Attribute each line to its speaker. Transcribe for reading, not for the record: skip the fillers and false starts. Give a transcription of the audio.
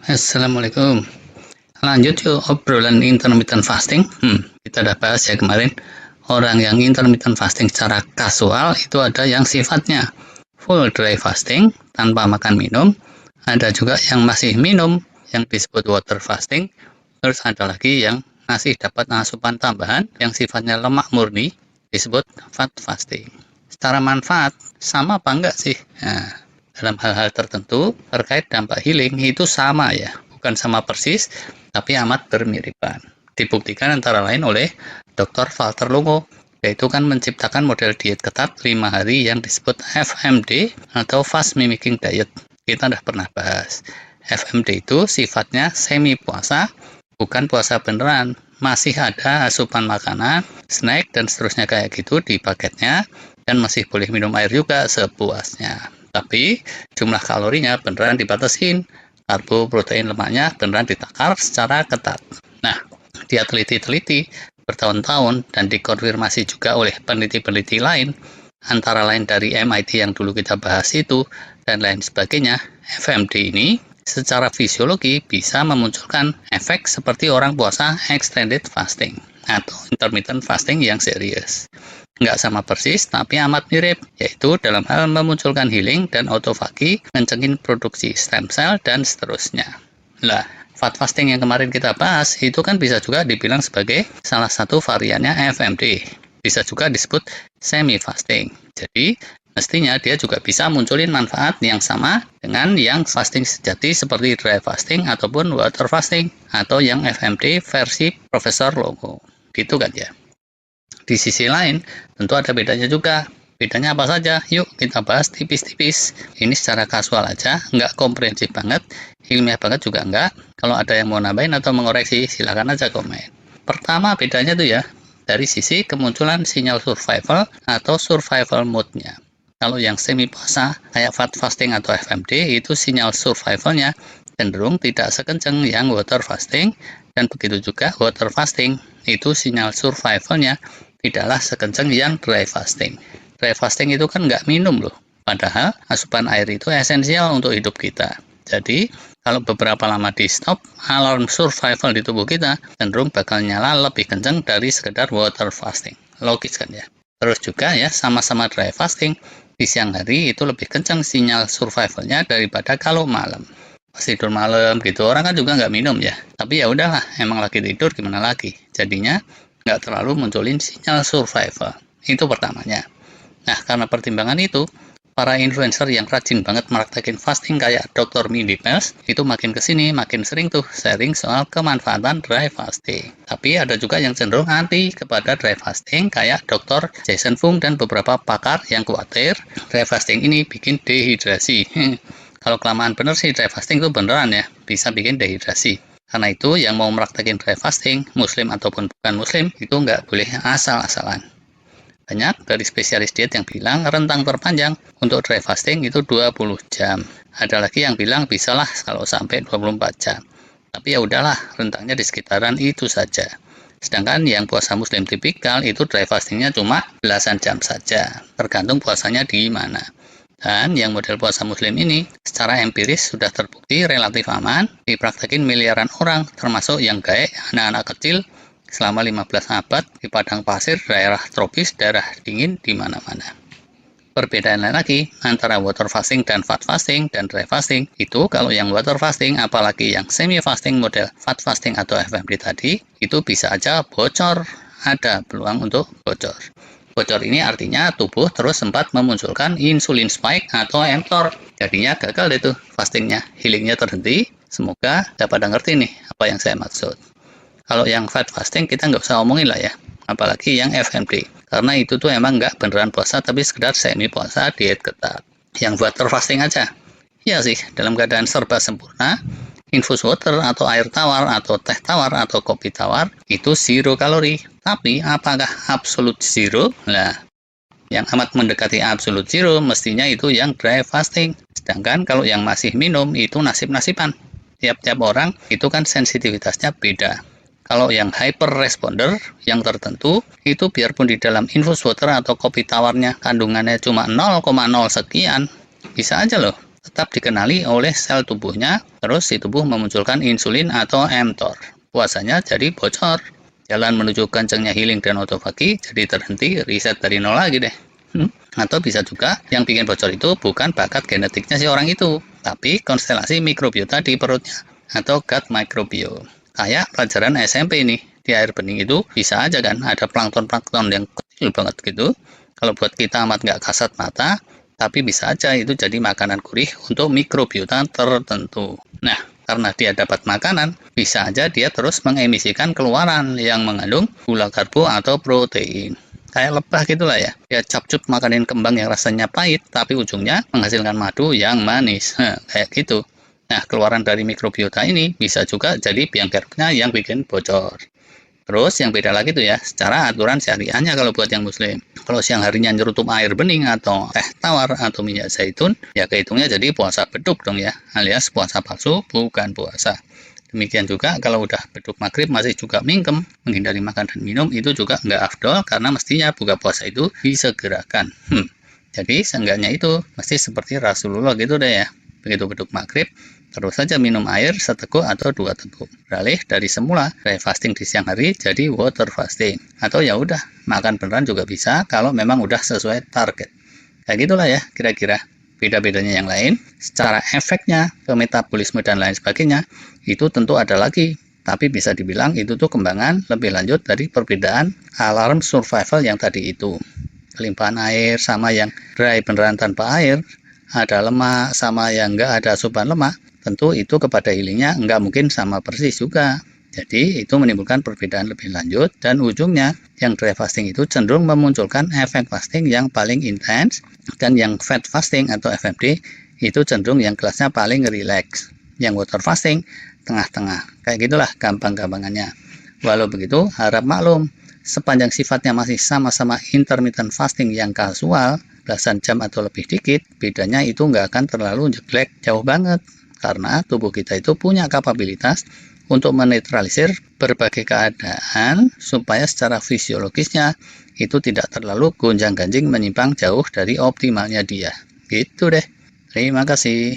Speaker 1: Assalamualaikum. Lanjut yuk obrolan intermittent fasting. Kita udah bahas ya kemarin. Orang yang intermittent fasting secara kasual itu ada yang sifatnya full dry fasting tanpa makan minum. Ada juga yang masih minum yang disebut water fasting. Terus ada lagi yang masih dapat asupan tambahan yang sifatnya lemak murni disebut fat fasting. Secara manfaat sama apa enggak sih? Nah, dalam hal-hal tertentu terkait dampak healing itu sama ya, bukan sama persis, tapi amat bermiripan. Dibuktikan antara lain oleh Dr. Walter Longo, yaitu kan menciptakan model diet ketat 5 hari yang disebut FMD atau Fast Mimicking Diet. Kita udah pernah bahas. FMD itu sifatnya semi puasa, bukan puasa beneran. Masih ada asupan makanan, snack, dan seterusnya kayak gitu di paketnya, dan masih boleh minum air juga sepuasnya. Tapi jumlah kalorinya beneran dibatasin, karbo, protein, lemaknya beneran ditakar secara ketat. Nah, dia teliti-teliti bertahun-tahun dan dikonfirmasi juga oleh peneliti-peneliti lain, antara lain dari MIT yang dulu kita bahas itu, dan lain sebagainya. FMD ini secara fisiologi bisa memunculkan efek seperti orang puasa extended fasting atau intermittent fasting yang serius. Nggak sama persis, tapi amat mirip, yaitu dalam hal memunculkan healing dan autofagi, ngencengin produksi stem cell, dan seterusnya. Lah, fat fasting yang kemarin kita bahas, itu kan bisa juga dibilang sebagai salah satu variannya FMD. Bisa juga disebut semi-fasting. Jadi, mestinya dia juga bisa munculin manfaat yang sama dengan yang fasting sejati seperti dry fasting ataupun water fasting, atau yang FMD versi Profesor Longo. Gitu kan ya. Di sisi lain, tentu ada bedanya juga. Bedanya apa saja? Yuk kita bahas tipis-tipis. Ini secara kasual aja, nggak komprehensif banget, ilmiah banget juga nggak. Kalau ada yang mau nambahin atau mengoreksi, silakan aja komen. Pertama bedanya tuh ya, dari sisi kemunculan sinyal survival atau survival mode-nya. Kalau yang semi puasa, kayak fat fasting atau FMD, itu sinyal survivalnya cenderung tidak sekencang yang water fasting, dan begitu juga water fasting, itu sinyal survivalnya tidaklah sekencang yang dry fasting. Dry fasting itu kan nggak minum loh, padahal asupan air itu esensial untuk hidup kita. Jadi, kalau beberapa lama di stop, alarm survival di tubuh kita cenderung bakal nyala lebih kencang dari sekedar water fasting. Logis kan ya? Terus juga ya, sama-sama dry fasting, di siang hari itu lebih kencang sinyal survivalnya daripada kalau malam. Pas tidur malam gitu, orang kan juga nggak minum ya. Tapi ya udahlah, emang lagi tidur gimana lagi. Jadinya nggak terlalu munculin sinyal survival. Itu pertamanya. Nah, karena pertimbangan itu, para influencer yang rajin banget meraktekin fasting kayak Dr. Mindy Pels, itu makin kesini makin sering tuh sharing soal kemanfaatan dry fasting. Tapi ada juga yang cenderung anti kepada dry fasting kayak Dr. Jason Fung dan beberapa pakar yang khawatir dry fasting ini bikin dehidrasi. Kalau kelamaan bener sih dry fasting itu beneran ya, bisa bikin dehidrasi. Karena itu, yang mau meraktekin dry fasting, muslim ataupun bukan muslim, itu nggak boleh asal-asalan. Banyak dari spesialis diet yang bilang rentang terpanjang untuk dry fasting itu 20 jam. Ada lagi yang bilang bisalah kalau sampai 24 jam. Tapi ya udahlah, rentangnya di sekitaran itu saja. Sedangkan yang puasa muslim tipikal itu dry fastingnya cuma belasan jam saja, tergantung puasanya di mana. Dan yang model puasa muslim ini secara empiris sudah terbukti relatif aman, dipraktekin miliaran orang, termasuk yang gaek, anak-anak kecil, selama 15 abad di padang pasir, daerah tropis, daerah dingin, di mana-mana. Perbedaan lain lagi antara water fasting dan fat fasting dan dry fasting itu kalau yang water fasting apalagi yang semi fasting model fat fasting atau FMD tadi itu bisa aja bocor, ada peluang untuk bocor. Bocor ini artinya tubuh terus sempat memunculkan insulin spike atau mTOR. Jadinya gagal deh tuh fastingnya, healingnya terhenti. Semoga dapat ngerti nih apa yang saya maksud. Kalau yang fat fasting kita nggak usah omongin lah ya, apalagi yang FMD. Karena itu tuh emang nggak beneran puasa tapi sekedar semi puasa diet ketat. Yang water fasting aja. Iya sih, dalam keadaan serba sempurna, infus water atau air tawar atau teh tawar atau kopi tawar itu zero kalori. Tapi apakah absolute zero? Nah, yang amat mendekati absolute zero mestinya itu yang dry fasting. Sedangkan kalau yang masih minum itu nasib-nasiban. Tiap-tiap orang itu kan sensitivitasnya beda. Kalau yang hyper responder yang tertentu itu biarpun di dalam infus water atau kopi tawarnya kandungannya cuma 0,0 sekian, bisa aja loh tetap dikenali oleh sel tubuhnya, terus si tubuh memunculkan insulin atau mTOR. Puasanya jadi bocor. Jalan menuju kencengnya healing dan autofagi jadi terhenti, riset dari nol lagi deh. Atau bisa juga yang bikin bocor itu bukan bakat genetiknya si orang itu, tapi konstelasi mikrobiota di perutnya atau gut microbiome. Kayak pelajaran SMP ini, di air bening itu bisa aja kan ada plankton-plankton yang kecil banget gitu. Kalau buat kita amat nggak kasat mata, tapi bisa aja itu jadi makanan gurih untuk mikrobiota tertentu. Nah, karena dia dapat makanan, bisa aja dia terus mengemisikan keluaran yang mengandung gula karbo atau protein. Kayak lebah gitulah ya. Dia capcuk makanin kembang yang rasanya pahit, tapi ujungnya menghasilkan madu yang manis. Kayak gitu. Nah, keluaran dari mikrobiota ini bisa juga jadi biang keroknya yang bikin bocor. Terus yang beda lagi tuh ya, secara aturan syariahnya kalau buat yang muslim. Kalau siang harinya nyerutup air bening atau teh tawar atau minyak zaitun, ya kehitungnya jadi puasa beduk dong ya, alias puasa palsu bukan puasa. Demikian juga kalau udah beduk maghrib masih juga mingkem, menghindari makan dan minum itu juga nggak afdol karena mestinya buka puasa itu disegerakan. Jadi seenggaknya itu mesti seperti Rasulullah gitu deh ya. Begitu beduk maghrib, terus saja minum air seteguk atau 2 teguk. Beralih dari semula dry fasting di siang hari jadi water fasting. Atau ya udah makan beneran juga bisa kalau memang udah sesuai target. Kayak gitulah ya kira-kira. Beda-bedanya yang lain, secara efeknya ke metabolisme dan lain sebagainya, itu tentu ada lagi. Tapi bisa dibilang itu tuh kembangan lebih lanjut dari perbedaan alarm survival yang tadi itu. Kelimpahan air sama yang dry beneran tanpa air, ada lemak sama yang enggak ada asupan lemak, tentu itu kepada healingnya enggak mungkin sama persis juga. Jadi itu menimbulkan perbedaan lebih lanjut dan ujungnya yang dry fasting itu cenderung memunculkan efek fasting yang paling intens dan yang fat fasting atau FFD itu cenderung yang kelasnya paling relax. Yang water fasting tengah-tengah. Kayak gitulah gampang-gampangannya. Walau begitu harap maklum sepanjang sifatnya masih sama-sama intermittent fasting yang kasual, belasan jam atau lebih dikit, bedanya itu nggak akan terlalu jelek jauh banget. Karena tubuh kita itu punya kapabilitas untuk menetralisir berbagai keadaan supaya secara fisiologisnya itu tidak terlalu gonjang-ganjing menyimpang jauh dari optimalnya dia. Gitu deh. Terima kasih.